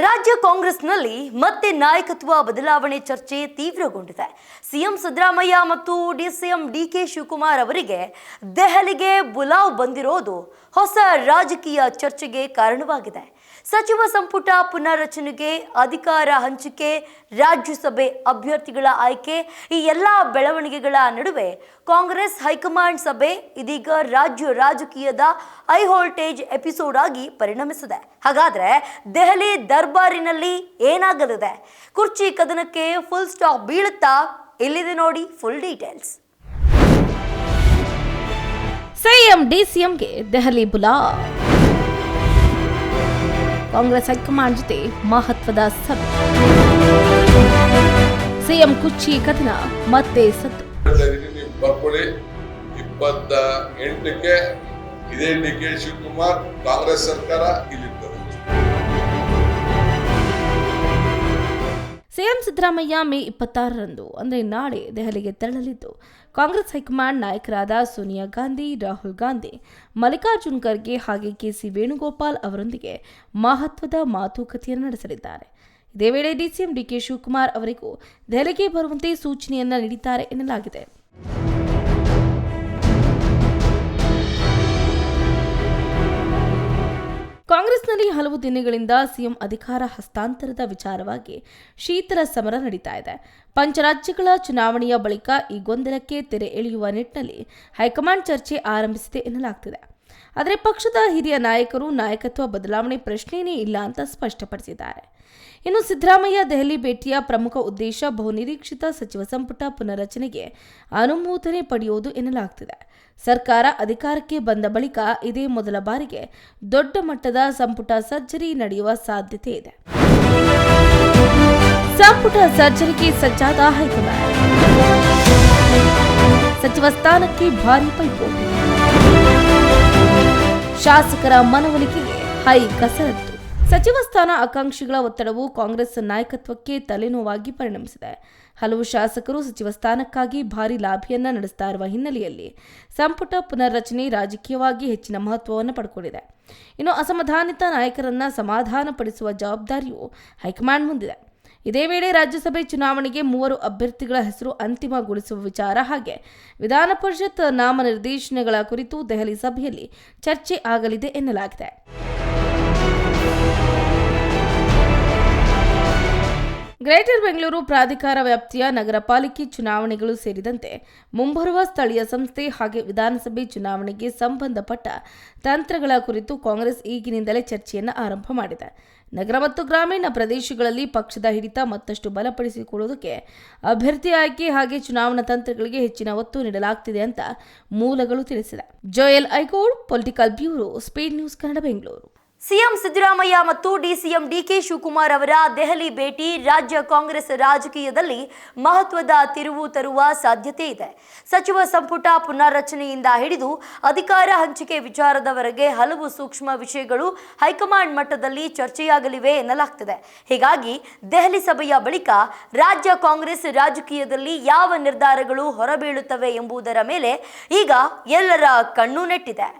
ರಾಜ್ಯ ಕಾಂಗ್ರೆಸ್ನಲ್ಲಿ ಮತ್ತೆ ನಾಯಕತ್ವ ಬದಲಾವಣೆ ಚರ್ಚೆ ತೀವ್ರಗೊಂಡಿದೆ. ಸಿಎಂ ಸಿದ್ದರಾಮಯ್ಯ ಮತ್ತು ಡಿಸಿಎಂ ಡಿಕೆ ಶಿವಕುಮಾರ್ ಅವರಿಗೆ ದೆಹಲಿಗೆ ಬುಲಾವ್ ಬಂದಿರೋದು ಹೊಸ ರಾಜಕೀಯ ಚರ್ಚೆಗೆ ಕಾರಣವಾಗಿದೆ. ಸಚಿವ ಸಂಪುಟ ಪುನರ್ರಚನೆಗೆ, ಅಧಿಕಾರ ಹಂಚಿಕೆ, ರಾಜ್ಯಸಭೆ ಅಭ್ಯರ್ಥಿಗಳ ಆಯ್ಕೆ, ಈ ಎಲ್ಲ ಬೆಳವಣಿಗೆಗಳ ನಡುವೆ ಕಾಂಗ್ರೆಸ್ ಹೈಕಮಾಂಡ್ ಸಭೆ ಇದೀಗ ರಾಜ್ಯ ರಾಜಕೀಯದ ಹೈ ವೋಲ್ಟೇಜ್ ಎಪಿಸೋಡ್ ಆಗಿ ಪರಿಣಮಿಸಿದೆ. ಹಾಗಾದ್ರೆ ದೆಹಲಿ ದರ್ಬಾರಿನಲ್ಲಿ ಏನಾಗಲಿದೆ? ಕುರ್ಚಿ ಕದನಕ್ಕೆ ಫುಲ್ ಸ್ಟಾಪ್ ಬೀಳುತ್ತಾ? ಇಲ್ಲಿದೆ ನೋಡಿ ಫುಲ್ ಡೀಟೇಲ್ಸ್. ಸಿಎಂ ಡಿಸಿಎಂಗೆ ದೆಹಲಿ ಬುಲಾವ್. ಕಾಂಗ್ರೆಸ್ ಹೈಕಮಾಂಡ್ ಜೊತೆ ಮಹತ್ವದ ಸಭೆ. ಸಿಎಂ ಕುರ್ಚಿ ಕದನ ಮತ್ತೆ ಸತ್ತು. ಬರ್ಕೊಳ್ಳಿ 28ಕ್ಕೆ ಇದೇ ಡಿಕೆ ಶಿವಕುಮಾರ್ ಕಾಂಗ್ರೆಸ್ ಸರ್ಕಾರ ಇಲ್ಲಿರ್ತದೆ. ಸಿಎಂ ಸಿದ್ದರಾಮಯ್ಯ ಮೇ 26ರಂದು ಅಂದರೆ ನಾಳೆ ದೆಹಲಿಗೆ ತೆರಳಲಿದ್ದು, ಕಾಂಗ್ರೆಸ್ ಹೈಕಮಾಂಡ್ ನಾಯಕರಾದ ಸೋನಿಯಾ ಗಾಂಧಿ, ರಾಹುಲ್ ಗಾಂಧಿ, ಮಲ್ಲಿಕಾರ್ಜುನ್ ಖರ್ಗೆ ಹಾಗೆ ಕೆಸಿ ವೇಣುಗೋಪಾಲ್ ಅವರೊಂದಿಗೆ ಮಹತ್ವದ ಮಾತುಕತೆಯನ್ನು ನಡೆಸಲಿದ್ದಾರೆ. ಇದೇ ವೇಳೆ ಡಿಸಿಎಂ ಡಿಕೆ ಶಿವಕುಮಾರ್ ಅವರಿಗೂ ದೆಹಲಿಗೆ ಬರುವಂತೆ ಸೂಚನೆಯನ್ನ ನೀಡಿದ್ದಾರೆ ಎನ್ನಲಾಗಿದೆ. ಕಾಂಗ್ರೆಸ್ನಲ್ಲಿ ಹಲವು ದಿನಗಳಿಂದ ಸಿಎಂ ಅಧಿಕಾರ ಹಸ್ತಾಂತರದ ವಿಚಾರವಾಗಿ ಶೀತಲ ಸಮರ ನಡೀತಾ ಇದೆ. ಪಂಚರಾಜ್ಯಗಳ ಚುನಾವಣೆಯ ಬಳಿಕ ಈ ಗೊಂದಲಕ್ಕೆ ತೆರೆ ಎಳೆಯುವ ನಿಟ್ಟಿನಲ್ಲಿ ಹೈಕಮಾಂಡ್ ಚರ್ಚೆ ಆರಂಭಿಸಿದೆ ಎನ್ನಲಾಗ್ತಿದೆ. ಆದರೆ ಪಕ್ಷದ ಹಿರಿಯ ನಾಯಕರು ನಾಯಕತ್ವ ಬದಲಾವಣೆ ಪ್ರಶ್ನೆಯೇ ಇಲ್ಲ ಅಂತ ಸ್ಪಷ್ಟಪಡಿಸಿದ್ದಾರೆ. ಇನ್ನು ಸಿದ್ದರಾಮಯ್ಯ ದೆಹಲಿ ಭೇಟಿಯ ಪ್ರಮುಖ ಉದ್ದೇಶ ಬಹುನಿರೀಕ್ಷಿತ ಸಚಿವ ಸಂಪುಟ ಪುನರ್ರಚನೆಗೆ ಅನುಮೋದನೆ ಪಡೆಯುವುದು ಎನ್ನಲಾಗ್ತಿದೆ. ಸರ್ಕಾರ ಅಧಿಕಾರಕ್ಕೆ ಬಂದ ಬಳಿಕ ಇದೇ ಮೊದಲ ಬಾರಿಗೆ ದೊಡ್ಡ ಮಟ್ಟದ ಸಂಪುಟ ಸರ್ಜರಿ ನಡೆಯುವ ಸಾಧ್ಯತೆ ಇದೆ. ಸಂಪುಟ ಸರ್ಜರಿಗೆ ಸಜ್ಜಾದ ಹೈಕಮಾಂಡ್. ಸಚಿವ ಸ್ಥಾನಕ್ಕೆ ಭಾರಿ ಪೈಪೋಟಿ. ಶಾಸಕರ ಮನವೊಲಿಕೆಗೆ ಹೈ ಕಸರತ್ತು. ಸಚಿವ ಸ್ಥಾನ ಆಕಾಂಕ್ಷಿಗಳ ಒತ್ತಡವು ಕಾಂಗ್ರೆಸ್ ನಾಯಕತ್ವಕ್ಕೆ ತಲೆನೋವಾಗಿ ಪರಿಣಮಿಸಿದೆ. ಹಲವು ಶಾಸಕರು ಸಚಿವ ಸ್ಥಾನಕ್ಕಾಗಿ ಭಾರಿ ಲಾಭಿಯನ್ನ ನಡೆಸ್ತಾ ಇರುವ ಹಿನ್ನೆಲೆಯಲ್ಲಿ ಸಂಪುಟ ಪುನರ್ರಚನೆ ರಾಜಕೀಯವಾಗಿ ಹೆಚ್ಚಿನ ಮಹತ್ವವನ್ನು ಪಡ್ಕೊಂಡಿದೆ. ಇನ್ನು ಅಸಮಾಧಾನಿತ ನಾಯಕರನ್ನ ಸಮಾಧಾನಪಡಿಸುವ ಜವಾಬ್ದಾರಿಯು ಹೈಕಮಾಂಡ್ ಮುಂದಿದೆ. ಇದೇ ವೇಳೆ ರಾಜ್ಯಸಭೆ ಚುನಾವಣೆಗೆ 3 ಅಭ್ಯರ್ಥಿಗಳ ಹೆಸರು ಅಂತಿಮಗೊಳಿಸುವ ವಿಚಾರ ಹಾಗೆ ವಿಧಾನ ಪರಿಷತ್ ನಾಮನಿರ್ದೇಶನಗಳ ಕುರಿತು ದೆಹಲಿ ಸಭೆಯಲ್ಲಿ ಚರ್ಚೆ ಆಗಲಿದೆ ಎನ್ನಲಾಗಿದೆ. ಗ್ರೇಟರ್ ಬೆಂಗಳೂರು ಪ್ರಾಧಿಕಾರ ವ್ಯಾಪ್ತಿಯ ನಗರ ಪಾಲಿಕೆ ಚುನಾವಣೆಗಳು ಸೇರಿದಂತೆ ಮುಂಬರುವ ಸ್ಥಳೀಯ ಸಂಸ್ಥೆ ಹಾಗೆ ವಿಧಾನಸಭೆ ಚುನಾವಣೆಗೆ ಸಂಬಂಧಪಟ್ಟ ತಂತ್ರಗಳ ಕುರಿತು ಕಾಂಗ್ರೆಸ್ ಈಗಿನಿಂದಲೇ ಚರ್ಚೆಯನ್ನು ಆರಂಭ ಮಾಡಿದೆ. ನಗರ ಮತ್ತು ಗ್ರಾಮೀಣ ಪ್ರದೇಶಗಳಲ್ಲಿ ಪಕ್ಷದ ಹಿಡಿತ ಮತ್ತಷ್ಟು ಬಲಪಡಿಸಿಕೊಳ್ಳುವುದಕ್ಕೆ ಅಭ್ಯರ್ಥಿ ಆಯ್ಕೆ ಹಾಗೆ ಚುನಾವಣಾ ತಂತ್ರಗಳಿಗೆ ಹೆಚ್ಚಿನ ಒತ್ತು ನೀಡಲಾಗುತ್ತಿದೆ ಅಂತ ಮೂಲಗಳು ತಿಳಿಸಿದೆ. Joel Aigod, political bureau, speed news Kannada, Bengaluru. CM Siddaramaiah ಮತ್ತು ಡಿಸಿಎಂ ಡಿಕೆ ಶಿವಕುಮಾರ್ ಅವರ ದೆಹಲಿ ಭೇಟಿ ರಾಜ್ಯ ಕಾಂಗ್ರೆಸ್ ರಾಜಕೀಯದಲ್ಲಿ ಮಹತ್ವದ ತಿರುವು ತರುವ ಸಾಧ್ಯತೆ ಇದೆ. ಸಚಿವ ಸಂಪುಟ ಪುನರ್ರಚನೆಯಿಂದ ಹಿಡಿದು ಅಧಿಕಾರ ಹಂಚಿಕೆ ವಿಚಾರದವರೆಗೆ ಹಲವು ಸೂಕ್ಷ್ಮ ವಿಷಯಗಳು ಹೈಕಮಾಂಡ್ ಮಟ್ಟದಲ್ಲಿ ಚರ್ಚೆಯಾಗಲಿವೆ ಎನ್ನಲಾಗ್ತಿದೆ. ಹೀಗಾಗಿ ದೆಹಲಿ ಸಭೆಯ ಬಳಿಕ ರಾಜ್ಯ ಕಾಂಗ್ರೆಸ್ ರಾಜಕೀಯದಲ್ಲಿ ಯಾವ ನಿರ್ಧಾರಗಳು ಹೊರಬೀಳುತ್ತವೆ ಎಂಬುದರ ಮೇಲೆ ಈಗ ಎಲ್ಲರ ಕಣ್ಣು ನೆಟ್ಟಿದೆ.